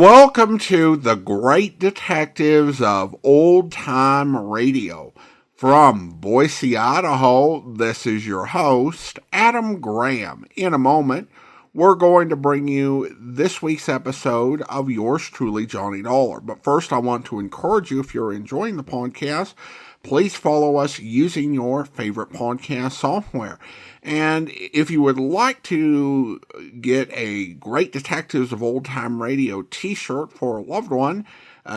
Welcome to the Great Detectives of Old Time Radio. From Boise, Idaho, this is your host, Adam Graham. In a moment, we're going to bring you this week's episode of yours truly, Johnny Dollar. But first, I want to encourage you, if you're enjoying the podcast, please follow us using your favorite podcast software. And if you would like to get a Great Detectives of Old Time Radio t-shirt for a loved one,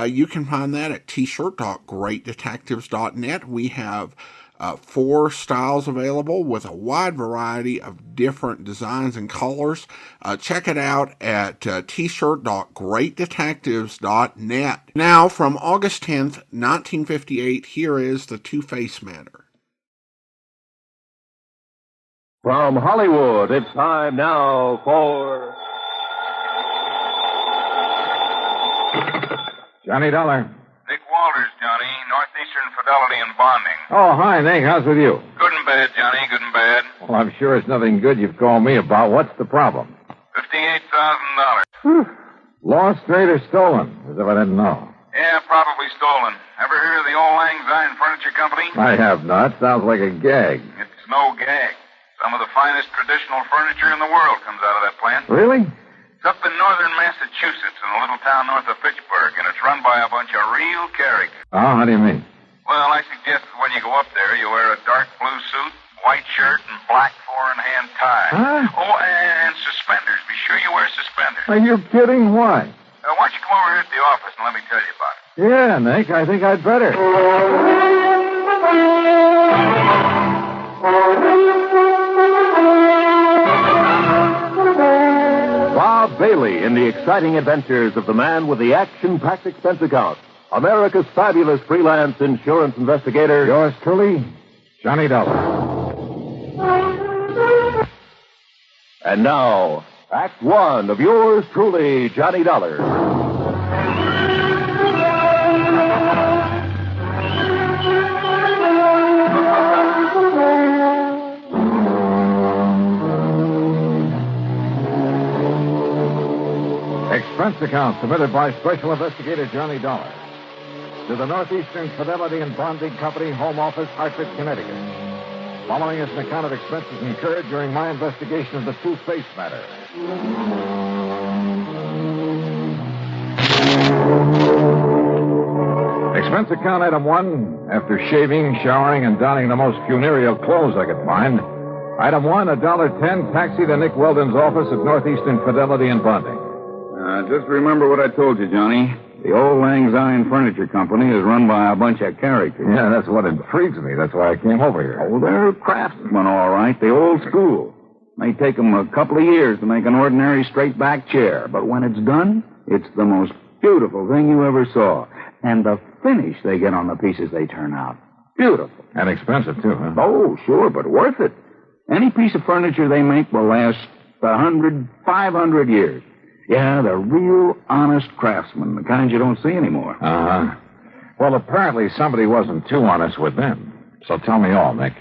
you can find that at t-shirt.greatdetectives.net. We have 4 styles available with a wide variety of different designs and colors. Check it out at t-shirt.greatdetectives.net. Now, from August 10th, 1958, here is the Two-Face Matter. From Hollywood, it's time now for... Johnny Dollar. Nick Walters, Johnny. Northeastern Fidelity and Bonding. Oh, hi, Nick. How's with you? Good and bad, Johnny. Good and bad. Well, I'm sure it's nothing good you've called me about. What's the problem? $58,000. Lost, straight, or stolen? As if I didn't know. Yeah, probably stolen. Ever hear of the Old Lang Syne Furniture Company? I have not. Sounds like a gag. It's no gag. Some of the finest traditional furniture in the world comes out of that plant. Really? It's up in northern Massachusetts in a little town north of Fitchburg, and it's run by a bunch of real characters. Oh, how do you mean? Well, I suggest that when you go up there, you wear a dark blue suit, white shirt, and black four-in-hand tie. Huh? Oh, and suspenders. Be sure you wear suspenders. Are you kidding? Why? Why don't you come over here to the office and let me tell you about it? Yeah, Nick, I think I'd better. Bob Bailey in the exciting adventures of the man with the action-packed expense account. America's fabulous freelance insurance investigator. Yours truly, Johnny Dollar. And now, Act One of yours truly, Johnny Dollar. Expense account submitted by Special Investigator Johnny Dollar to the Northeastern Fidelity and Bonding Company, Home Office, Hartford, Connecticut. Following is an account of expenses incurred during my investigation of the Two-Face Matter. Expense account item 1, after shaving, showering, and donning the most funereal clothes I could find. Item 1, $1.10, taxi to Nick Weldon's office at Northeastern Fidelity and Bonding. Just remember what I told you, Johnny. The Old Lang Syne Furniture Company is run by a bunch of characters. Yeah, that's what intrigues me. That's why I came over here. Oh, they're craftsmen, all right. The old school. May take them a couple of years to make an ordinary straight-back chair, but when it's done, it's the most beautiful thing you ever saw. And the finish they get on the pieces they turn out. Beautiful. And expensive, too, huh? Oh, sure, but worth it. Any piece of furniture they make will last 100, 500 years. Yeah, they're real honest craftsmen, the kind you don't see anymore. Uh-huh. Well, apparently somebody wasn't too honest with them. So tell me all, Nick.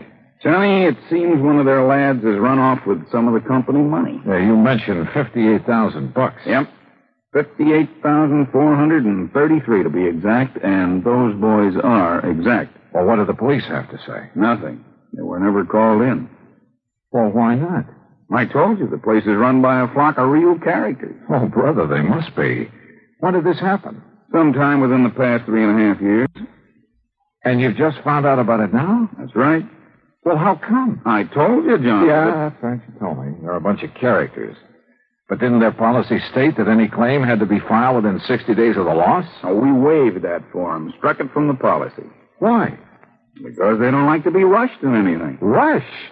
Johnny, it seems one of their lads has run off with some of the company money. Yeah, you mentioned $58,000. Yep. 58,433 to be exact, and those boys are exact. Well, what did the police have to say? Nothing. They were never called in. Well, why not? I told you, the place is run by a flock of real characters. Oh, brother, they must be. When did this happen? Sometime within the past 3.5 years. And you've just found out about it now? That's right. Well, how come? I told you, John. Yeah, that's right. You told me. They're a bunch of characters. But didn't their policy state that any claim had to be filed within 60 days of the loss? Oh, we waived that for them. Struck it from the policy. Why? Because they don't like to be rushed in anything. Rushed?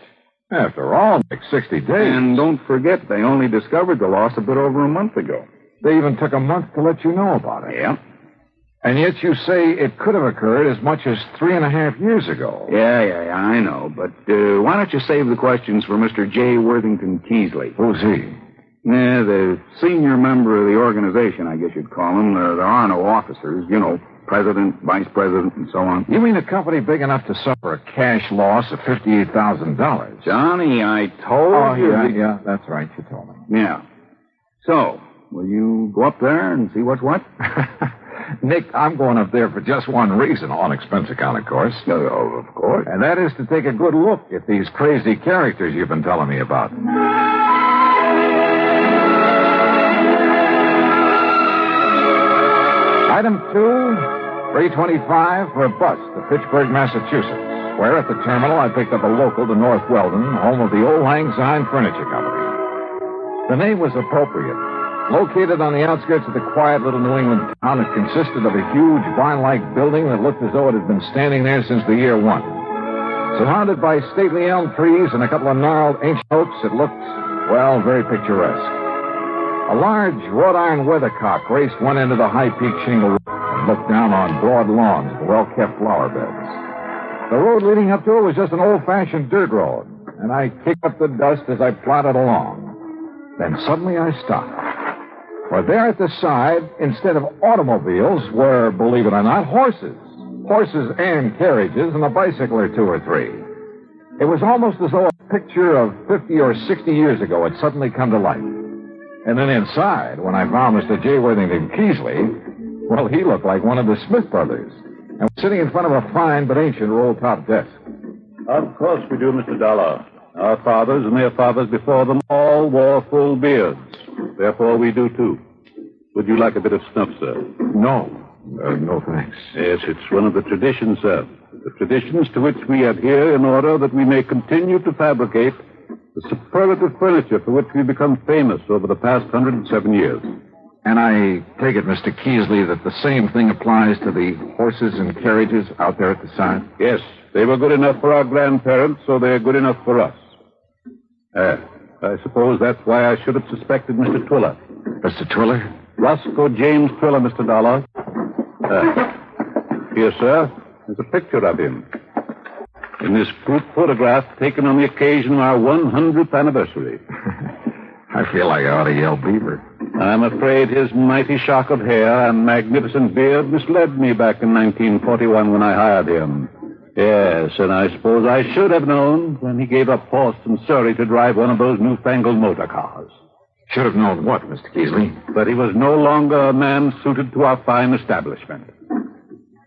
After all, like 60 days. And don't forget, they only discovered the loss a bit over a month ago. They even took a month to let you know about it. Yeah. And yet you say it could have occurred as much as 3.5 years ago. Yeah, I know. But why don't you save the questions for Mr. J. Worthington Keesley? Who's he? Yeah, the senior member of the organization, I guess you'd call him. There are no officers, you know, president, vice president, and so on. You mean a company big enough to suffer a cash loss of $58,000? Johnny, I told you. Yeah, that's right. You told me. Yeah. So, Will you go up there and see what's what? Nick, I'm going up there for just one reason, on expense account, of course. Oh, of course. And that is to take a good look at these crazy characters you've been telling me about. Item 2, 325 for a bus to Fitchburg, Massachusetts, where at the terminal I picked up a local to North Weldon, home of the Old Lang Syne Furniture Company. The name was appropriate. Located on the outskirts of the quiet little New England town, it consisted of a huge barn-like building that looked as though it had been standing there since the year 1. Surrounded by stately elm trees and a couple of gnarled ancient oaks, it looked, well, very picturesque. A large wrought iron weathercock raced one end of the high-peaked shingle roof and looked down on broad lawns with well-kept flower beds. The road leading up to it was just an old-fashioned dirt road, and I kicked up the dust as I plodded along. Then suddenly I stopped. For there at the side, instead of automobiles, were, believe it or not, horses. Horses and carriages and a bicycle or 2 or 3. It was almost as though a picture of 50 or 60 years ago had suddenly come to life. And then inside, when I found Mr. J. Worthington Keesley, well, he looked like one of the Smith brothers, and was sitting in front of a fine but ancient roll-top desk. Of course we do, Mr. Dollar. Our fathers and their fathers before them all wore full beards. Therefore, we do, too. Would you like a bit of snuff, sir? No. No, thanks. Yes, it's one of the traditions, sir. The traditions to which we adhere in order that we may continue to fabricate the superlative furniture for which we've become famous over the past 107 years. And I take it, Mr. Keesley, that the same thing applies to the horses and carriages out there at the side? Yes, they were good enough for our grandparents, so they're good enough for us. I suppose that's why I should have suspected Mr. Twiller. Mr. Twiller? Roscoe James Twiller, Mr. Dollar. Here, sir, there's a picture of him. In this group photograph taken on the occasion of our 100th anniversary. I feel like I ought to yell beaver. I'm afraid his mighty shock of hair and magnificent beard misled me back in 1941 when I hired him. Yes, and I suppose I should have known when he gave up Forrest and Surrey to drive one of those newfangled motor cars. Should have known what, Mr. Keesley? That he was no longer a man suited to our fine establishment.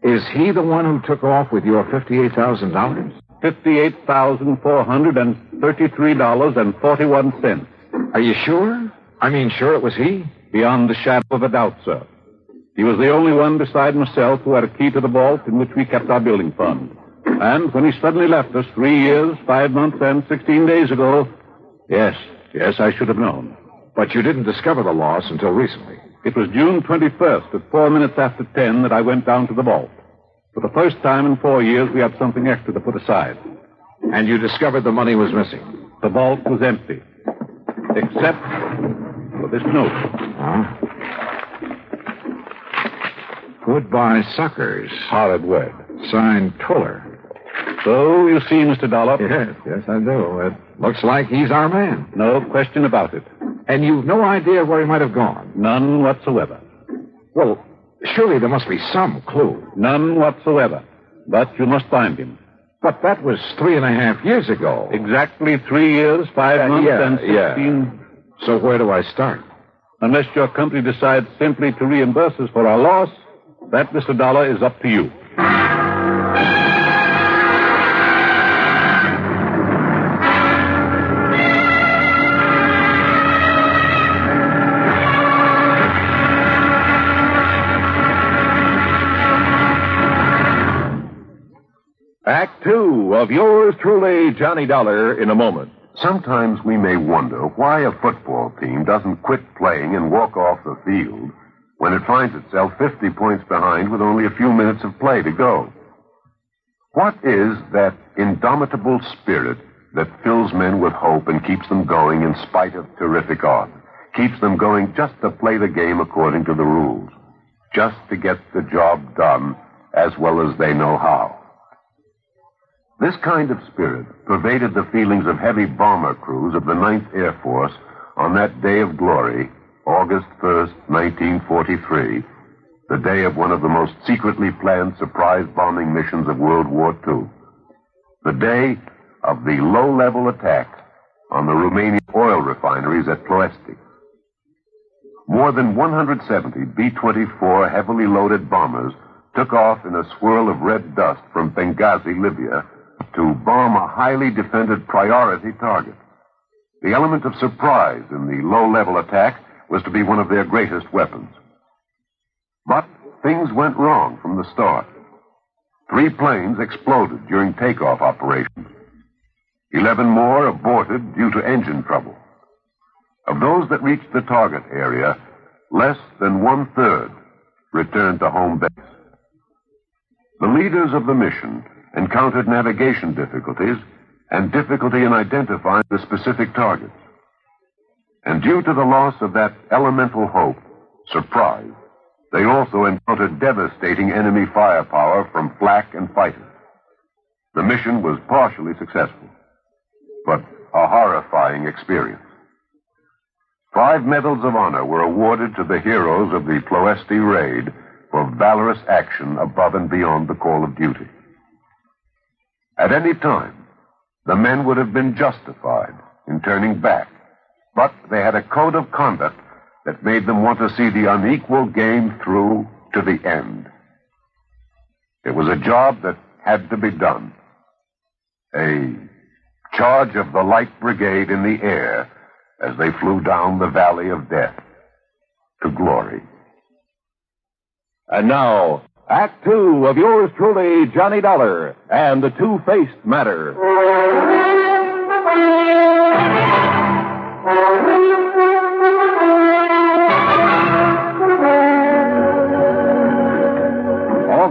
Is he the one who took off with your $58,000? $58,433.41. Are you sure? I mean, sure it was he? Beyond the shadow of a doubt, sir. He was the only one beside myself who had a key to the vault in which we kept our building fund. And when he suddenly left us 3 years, 5 months, and 16 days ago, yes, I should have known. But you didn't discover the loss until recently. It was June 21st at 4 minutes after 10 that I went down to the vault. For the first time in 4 years, we had something extra to put aside. And you discovered the money was missing? The vault was empty. Except for this note. Huh? Goodbye, suckers. Horrid word. Signed Twiller. So, you see, Mr. Dollar. Yes, I do. It looks like he's our man. No question about it. And you've no idea where he might have gone? None whatsoever. Well, surely there must be some clue. None whatsoever. But you must find him. But that was 3.5 years ago. Exactly 3 years, 5 months, and 16... Yeah. So where do I start? Unless your company decides simply to reimburse us for our loss, that, Mr. Dollar, is up to you. Act 2 of yours truly, Johnny Dollar, in a moment. Sometimes we may wonder why a football team doesn't quit playing and walk off the field when it finds itself 50 points behind with only a few minutes of play to go. What is that indomitable spirit that fills men with hope and keeps them going in spite of terrific odds? Keeps them going just to play the game according to the rules, just to get the job done as well as they know how. This kind of spirit pervaded the feelings of heavy bomber crews of the 9th Air Force on that day of glory, August 1st, 1943, the day of one of the most secretly planned surprise bombing missions of World War II. The day of the low-level attack on the Romanian oil refineries at Ploiești. more than 170 B-24 heavily loaded bombers took off in a swirl of red dust from Benghazi, Libya, to bomb a highly defended priority target. The element of surprise in the low-level attack was to be one of their greatest weapons. But things went wrong from the start. 3 planes exploded during takeoff operations. 11 more aborted due to engine trouble. Of those that reached the target area, less than 1/3 returned to home base. The leaders of the mission encountered navigation difficulties and difficulty in identifying the specific targets. And due to the loss of that elemental hope, surprise, they also encountered devastating enemy firepower from flak and fighters. The mission was partially successful, but a horrifying experience. 5 medals of honor were awarded to the heroes of the Ploesti raid for valorous action above and beyond the call of duty. At any time, the men would have been justified in turning back, but they had a code of conduct that made them want to see the unequal game through to the end. It was a job that had to be done. A charge of the Light Brigade in the air as they flew down the valley of death to glory. And now, Act 2 of yours truly, Johnny Dollar, and the Two-Faced Matter.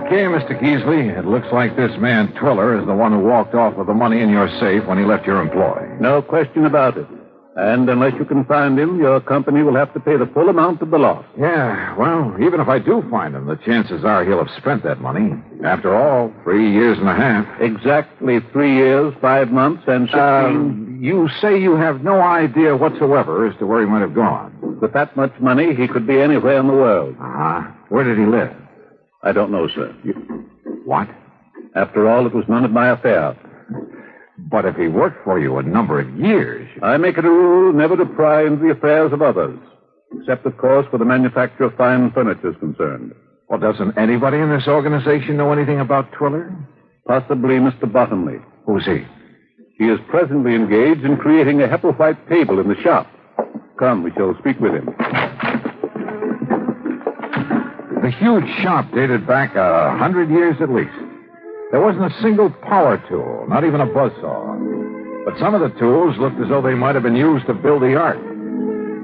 Okay, Mr. Keasley, it looks like this man Twiller is the one who walked off with the money in your safe when he left your employ. No question about it. And unless you can find him, your company will have to pay the full amount of the loss. Yeah, well, even if I do find him, the chances are he'll have spent that money. After all, 3 years and a half. Exactly 3 years, 5 months, and 16... You say you have no idea whatsoever as to where he might have gone. With that much money, he could be anywhere in the world. Uh-huh. Where did he live? I don't know, sir. What? After all, it was none of my affair. But if he worked for you a number of years... I make it a rule never to pry into the affairs of others, except, of course, where the manufacture of fine furniture is concerned. Well, doesn't anybody in this organization know anything about Twiller? Possibly Mr. Bottomley. Who's he? He is presently engaged in creating a Hepplewhite table in the shop. Come, we shall speak with him. The huge shop dated back 100 years at least. There wasn't a single power tool, not even a buzzsaw. But some of the tools looked as though they might have been used to build the ark.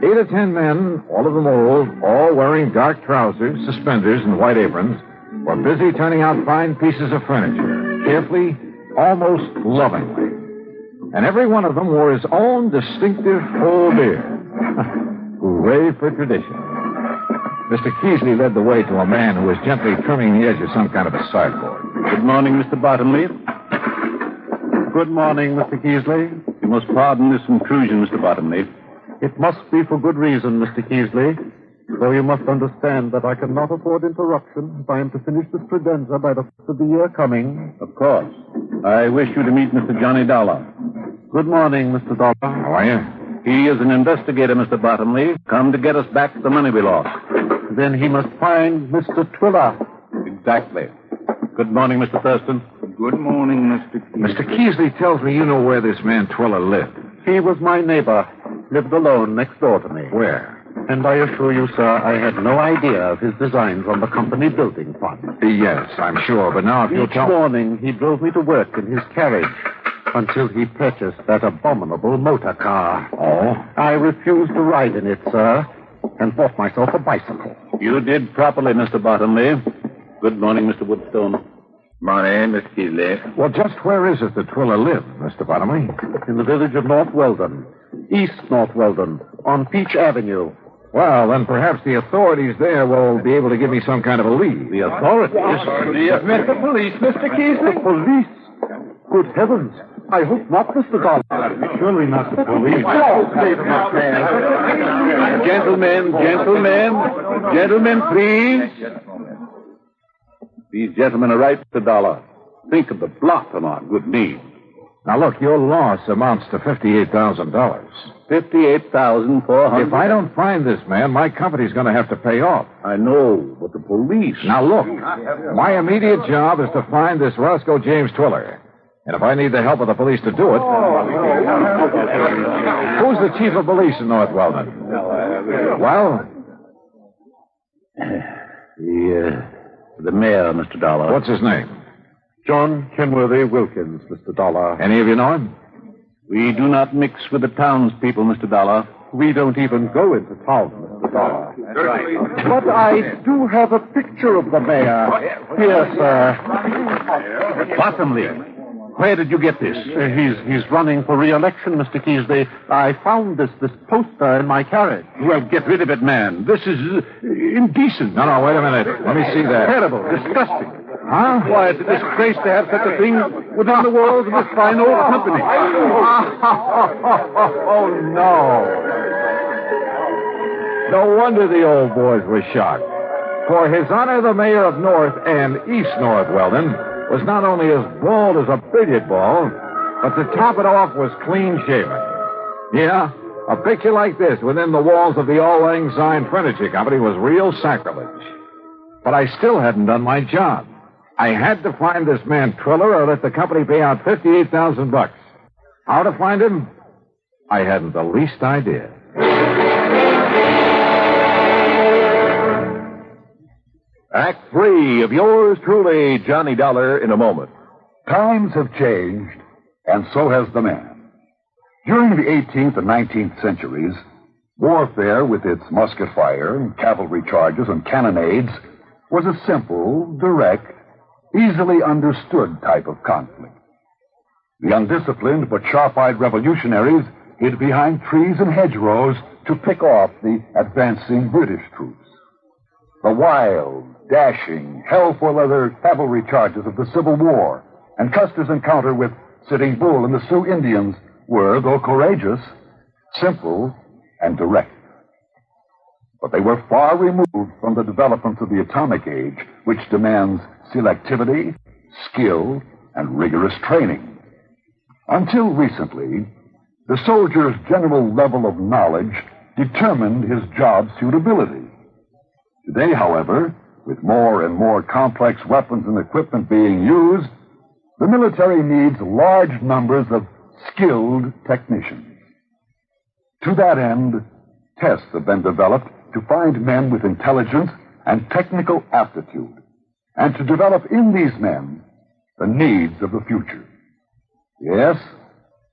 8 or 10 men, all of them old, all wearing dark trousers, suspenders, and white aprons, were busy turning out fine pieces of furniture, carefully, almost lovingly. And every one of them wore his own distinctive full beard. Hooray for tradition. Mr. Keasley led the way to a man who was gently trimming the edge of some kind of a sideboard. Good morning, Mr. Bottomley. Good morning, Mr. Keasley. You must pardon this intrusion, Mr. Bottomley. It must be for good reason, Mr. Keasley. Though you must understand that I cannot afford interruption if I am to finish this credenza by the first of the year coming. Of course. I wish you to meet Mr. Johnny Dollar. Good morning, Mr. Dollar. How are you? He is an investigator, Mr. Bottomley, come to get us back the money we lost. Then he must find Mr. Twiller. Exactly. Good morning, Mr. Thurston. Good morning, Mr. Keasley. Mr. Keasley tells me you know where this man Twiller lived. He was my neighbor. Lived alone next door to me. Where? And I assure you, sir, I had no idea of his designs on the company building fund. Yes, I'm sure, but now if you'll Each tell... morning he drove me to work in his carriage until he purchased that abominable motor car. Oh? I refused to ride in it, sir, and bought myself a bicycle. You did properly, Mr. Bottomley. Good morning, Mr. Woodstone. Morning, Miss Keasley. Well, just where is it that Twiller lived, Mr. Bottomley? In the village of North Weldon. East North Weldon, on Peach Avenue. Well, then perhaps the authorities there will be able to give me some kind of a lead. The authorities? Mr. Police, Mr. Keasley. The police? Good heavens. I hope not, Mr. Dollar. Surely not the police. Gentlemen, please. These gentlemen are right, Mr. Dollar. Think of the blot on our good name. Now, look, your loss amounts to $58,000. $58,400. If I don't find this man, my company's going to have to pay off. I know, but the police... Now, look, my immediate job is to find this Roscoe James Twiller. And if I need the help of the police to do it... Who's the chief of police in North Weldon? Well? The mayor, Mr. Dollar. What's his name? John Kenworthy Wilkins, Mr. Dollar. Any of you know him? We do not mix with the townspeople, Mr. Dollar. We don't even go into town, Mr. Dollar. That's right. But I do have a picture of the mayor. Here, sir. Bottomley, where did you get this? He's running for re-election, Mr. Keasley. I found this poster in my carriage. Well, get rid of it, man. This is indecent. No, wait a minute. Let me see that. Terrible, disgusting. Huh? Why, it's a disgrace to have such a thing within the walls of this fine old company. Oh, no. No wonder the old boys were shocked. For His Honor the Mayor of North and East North Weldon was not only as bald as a billiard ball, but to top it off was clean shaven. Yeah, a picture like this within the walls of the Auld Lang Syne Furniture Company was real sacrilege. But I still hadn't done my job. I had to find this man Twiller or let the company pay out $58,000. How to find him? I hadn't the least idea. Act 3 of yours truly, Johnny Dollar, in a moment. Times have changed, and so has the man. During the 18th and 19th centuries, warfare with its musket fire, cavalry charges, and cannonades was a simple, direct, easily understood type of conflict. The undisciplined but sharp-eyed revolutionaries hid behind trees and hedgerows to pick off the advancing British troops. The wild, dashing, hell-for-leather cavalry charges of the Civil War and Custer's encounter with Sitting Bull and the Sioux Indians were, though courageous, simple and direct. But they were far removed from the developments of the atomic age, which demands selectivity, skill, and rigorous training. Until recently, the soldier's general level of knowledge determined his job suitability. Today, however, with more and more complex weapons and equipment being used, the military needs large numbers of skilled technicians. To that end, tests have been developed to find men with intelligence and technical aptitude, and to develop in these men the needs of the future. Yes,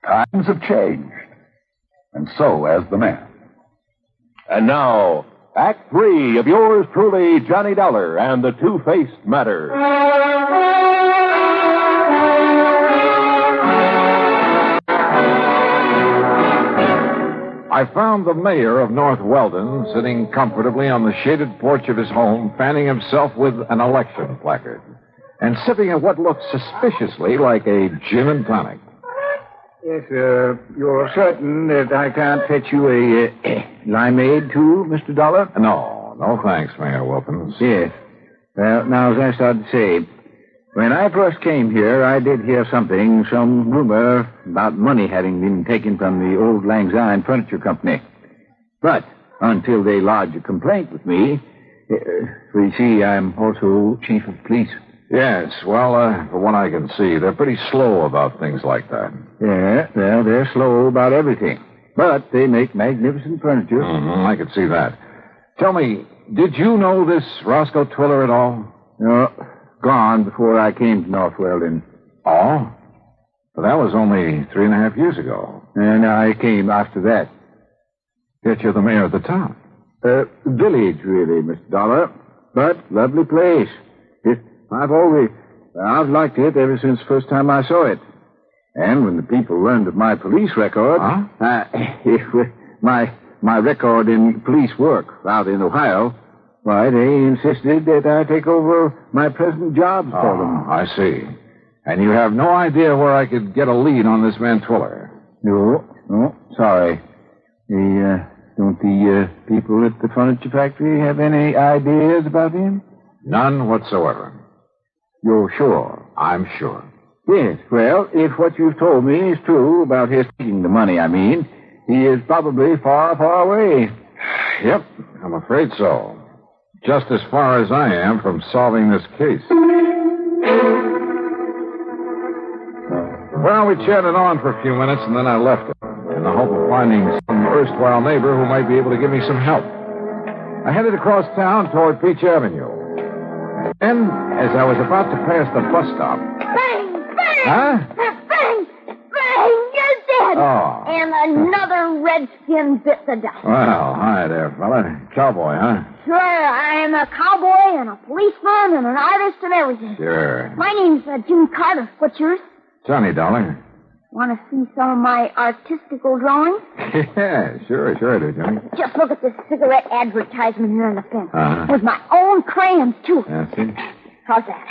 times have changed, and so has the man. And now, Act 3 of yours truly, Johnny Dollar and the Two-Faced Matter. I found the mayor of North Weldon sitting comfortably on the shaded porch of his home, fanning himself with an election placard, and sipping at what looked suspiciously like a gin and tonic. Yes, you're certain that I can't fetch you a limeade, too, Mr. Dollar? No thanks, Mayor Wilkins. Yes. Well, now, as I started to say, when I first came here, I did hear some rumor about money having been taken from the Auld Lang Syne Furniture Company. But until they lodged a complaint with me, you see, I'm also chief of police. Yes, well, from what I can see, they're pretty slow about things like that. Yeah, well, they're slow about everything. But they make magnificent furniture. Mm-hmm, I could see that. Tell me, did you know this Roscoe Twiller at all? No, gone before I came to North Weldon. Oh? Well, that was only 3.5 years ago. And I came after that. Yet you're the mayor of the town. Village, really, Mr. Dollar. But lovely place. I've liked it ever since the first time I saw it. And when the people learned of my police record... my record in police work out in Ohio, why, they insisted that I take over my present jobs for them. I see. And you have no idea where I could get a lead on this man Twiller? No, sorry. Don't the people at the furniture factory have any ideas about him? None whatsoever. You're sure? I'm sure. Yes, well, if what you've told me is true about his taking the money, he is probably far, far away. Yep, I'm afraid so. Just as far as I am from solving this case. Well, we chatted on for a few minutes, and then I left him, in the hope of finding some erstwhile neighbor who might be able to give me some help. I headed across town toward Peach Avenue. And as I was about to pass the bus stop... Bang! Bang! Huh? Bang! Bang! You're dead! Oh. And another redskin bit the dust. Well, hi there, fella. Cowboy, huh? Sure, I'm a cowboy and a policeman and an artist and everything. Sure. My name's Jimmy Carter. What's yours? Johnny Dollar. Want to see some of my artistical drawings? Yeah, sure I do, Johnny. Just look at this cigarette advertisement here on the fence. Uh-huh. With my own crayons, too. Yeah, see? How's that?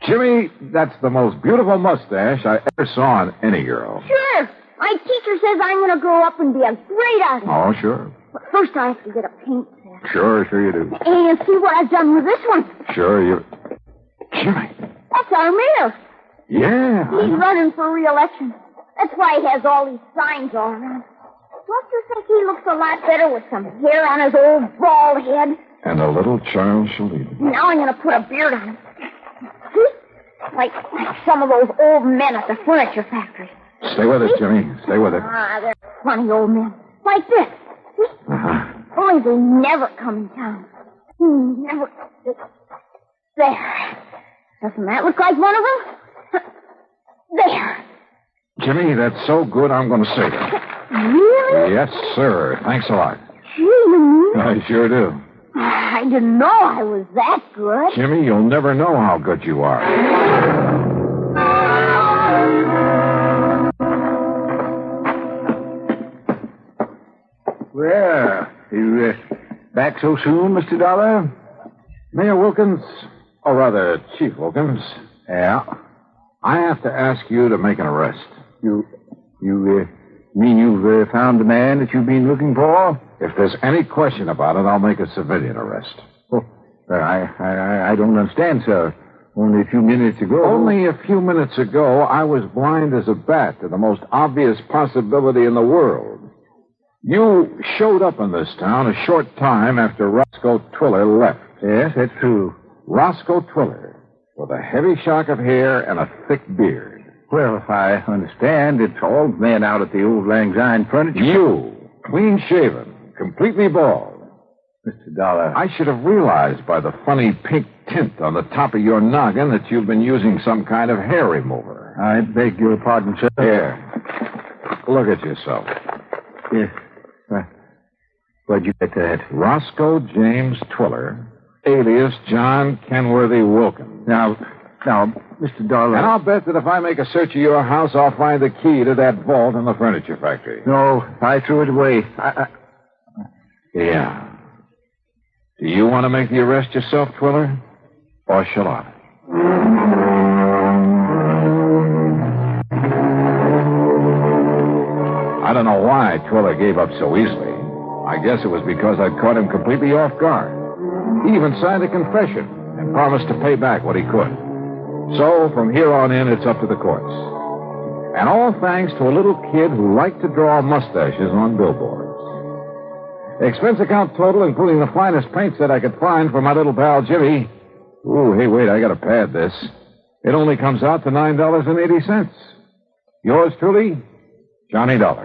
Jimmy, that's the most beautiful mustache I ever saw on any girl. Sure. My teacher says I'm going to grow up and be a great artist. Oh, sure. But first I have to get a paint set. Sure you do. And see what I've done with this one. Sure you... Jimmy. That's our mayor. Yeah. He's running for re-election. That's why he has all these signs all around. Don't you think he looks a lot better with some hair on his old bald head? And a little child shall lead him. Now I'm going to put a beard on him. See? Like some of those old men at the furniture factory. Stay with it, Jimmy. Stay with it. Ah, they're funny old men. Like this. See? Uh-huh. Only they never come in town. Never. There. Doesn't that look like one of them? There. Jimmy, that's so good I'm going to save it. Really? Yes, sir. Thanks a lot. Gee, I sure do. I didn't know I was that good. Jimmy, you'll never know how good you are. Well, you back so soon, Mr. Dollar? Mayor Wilkins, or rather, Chief Wilkins. Yeah. I have to ask you to make an arrest. You mean you've found the man that you've been looking for? If there's any question about it, I'll make a civilian arrest. Oh, I don't understand, sir. Only a few minutes ago. Only a few minutes ago, I was blind as a bat to the most obvious possibility in the world. You showed up in this town a short time after Roscoe Twiller left. Yes, that's true. Roscoe Twiller, with a heavy shock of hair and a thick beard. Well, if I understand, it's all men out at the old Lang Syne furniture. You, clean-shaven, completely bald. Mr. Dollar. I should have realized by the funny pink tint on the top of your noggin that you've been using some kind of hair remover. I beg your pardon, sir. Here. Look at yourself. Yes. Where'd you get that? Roscoe James Twiller, alias John Kenworthy Wilkins. Now, Mr. Dollar. And I'll bet that if I make a search of your house, I'll find the key to that vault in the furniture factory. No, I threw it away. Yeah. Do you want to make the arrest yourself, Twiller? Or shall I? I don't know why Twiller gave up so easily. I guess it was because I'd caught him completely off guard. He even signed a confession and promised to pay back what he could. So, from here on in, it's up to the courts. And all thanks to a little kid who liked to draw mustaches on billboards. The expense account total, including the finest paint set I could find for my little pal Jimmy. Ooh, hey, wait, I gotta pad this. It only comes out to $9.80. Yours truly, Johnny Dollar.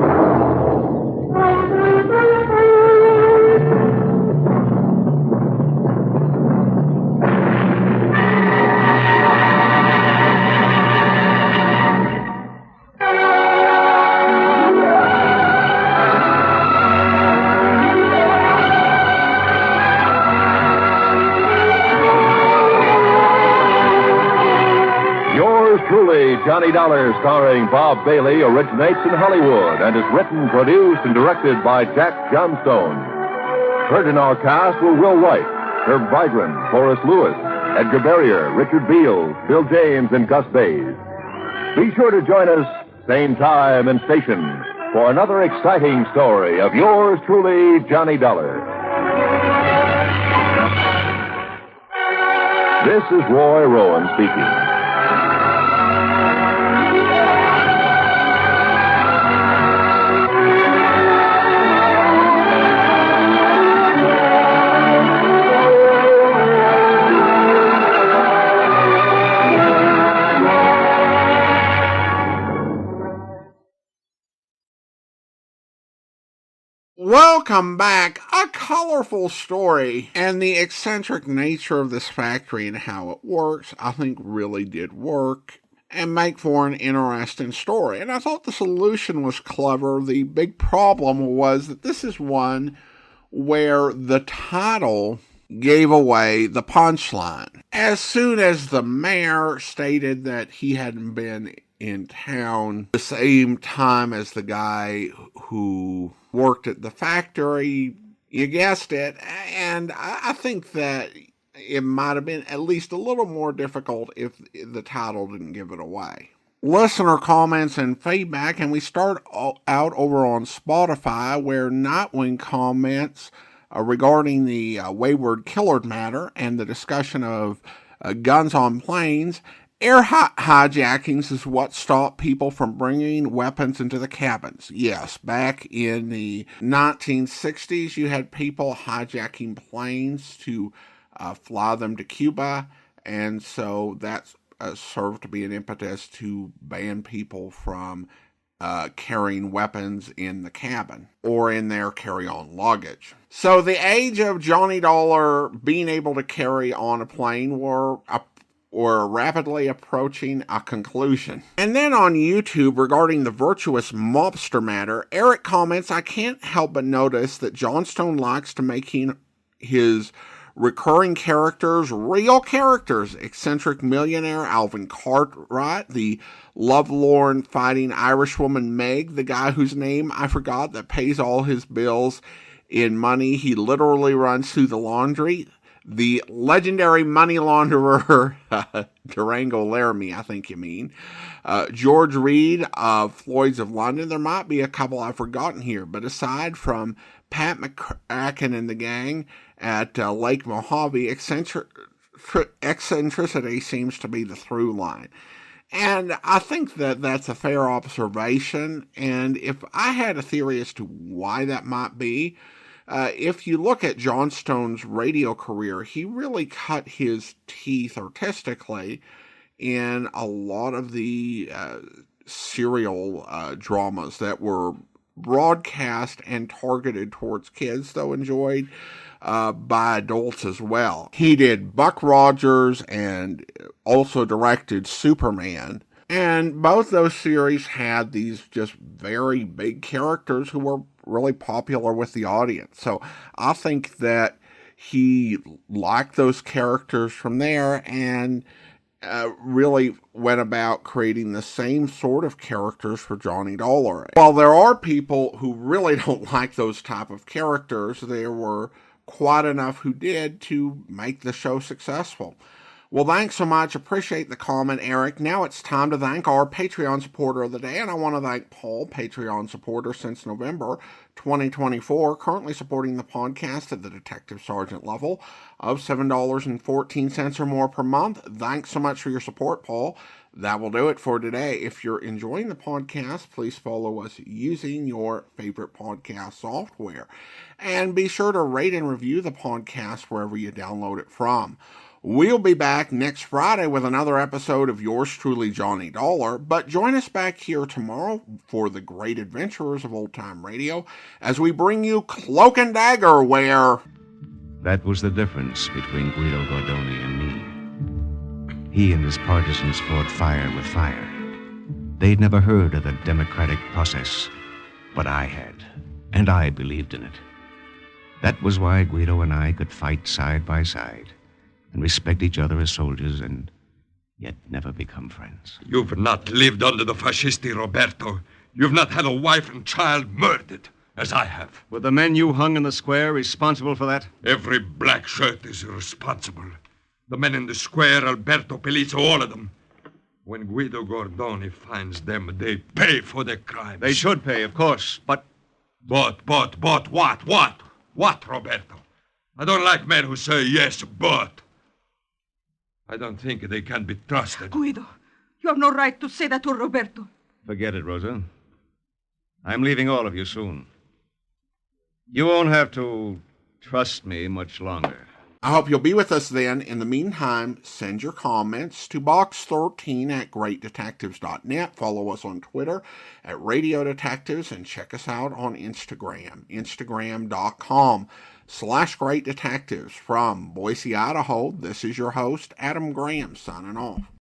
Truly, Johnny Dollar, starring Bob Bailey, originates in Hollywood and is written, produced, and directed by Jack Johnstone. Heard in our cast were Will Wright, Herb Vigran, Forrest Lewis, Edgar Barrier, Richard Beals, Bill James, and Gus Bayz. Be sure to join us, same time and station, for another exciting story of yours truly, Johnny Dollar. This is Roy Rowan speaking. Welcome back. A colorful story, and the eccentric nature of this factory and how it works, I think really did work and make for an interesting story. And I thought the solution was clever. The big problem was that this is one where the title gave away the punchline. As soon as the mayor stated that he hadn't been in town the same time as the guy who worked at the factory, you guessed it, and I think that it might have been at least a little more difficult if the title didn't give it away. Listener comments and feedback, and we start out over on Spotify, where Nightwing comments regarding the Wayward Killard matter and the discussion of guns on planes. Air hijackings is what stopped people from bringing weapons into the cabins. Yes, back in the 1960s, you had people hijacking planes to fly them to Cuba, and so that served to be an impetus to ban people from carrying weapons in the cabin or in their carry-on luggage. So the age of Johnny Dollar being able to carry on a plane were rapidly approaching a conclusion. And then on YouTube, regarding the virtuous mobster matter, Eric comments, I can't help but notice that Johnstone likes to making his recurring characters real characters. Eccentric millionaire Alvin Cartwright, the lovelorn fighting Irishwoman Meg, the guy whose name I forgot that pays all his bills in money he literally runs through the laundry, the legendary money launderer, Durango Laramie, I think you mean, George Reed of Floyd's of London. There might be a couple I've forgotten here, but aside from Pat McCracken and the gang at Lake Mojave, eccentricity seems to be the through line. And I think that that's a fair observation, and if I had a theory as to why that might be, if you look at Johnstone's radio career, he really cut his teeth artistically in a lot of the serial dramas that were broadcast and targeted towards kids, though enjoyed by adults as well. He did Buck Rogers and also directed Superman. And both those series had these just very big characters who were really popular with the audience. So I think that he liked those characters from there and really went about creating the same sort of characters for Johnny Dollar. While there are people who really don't like those type of characters, there were quite enough who did to make the show successful. Well, thanks so much. Appreciate the comment, Eric. Now it's time to thank our Patreon supporter of the day, and I want to thank Paul, Patreon supporter since November 2024, currently supporting the podcast at the Detective Sergeant level of $7.14 or more per month. Thanks so much for your support, Paul. That will do it for today. If you're enjoying the podcast, please follow us using your favorite podcast software. And be sure to rate and review the podcast wherever you download it from. We'll be back next Friday with another episode of yours truly, Johnny Dollar, but join us back here tomorrow for the great adventurers of old-time radio as we bring you Cloak and Dagger, where... That was the difference between Guido Gordoni and me. He and his partisans fought fire with fire. They'd never heard of the democratic process, but I had, and I believed in it. That was why Guido and I could fight side by side and respect each other as soldiers and yet never become friends. You've not lived under the fascisti, Roberto. You've not had a wife and child murdered, as I have. Were the men you hung in the square responsible for that? Every black shirt is responsible. The men in the square, Alberto Pelizzo, all of them. When Guido Gordoni finds them, they pay for their crimes. They should pay, of course, but... But what? What, Roberto? I don't like men who say yes, but... I don't think they can be trusted. Guido, you have no right to say that to Roberto. Forget it, Rosa. I'm leaving all of you soon. You won't have to trust me much longer. I hope you'll be with us then. In the meantime, send your comments to box13@greatdetectives.net. Follow us on Twitter at Radio Detectives and check us out on Instagram, instagram.com/greatdetectives. From Boise, Idaho, this is your host, Adam Graham, signing off.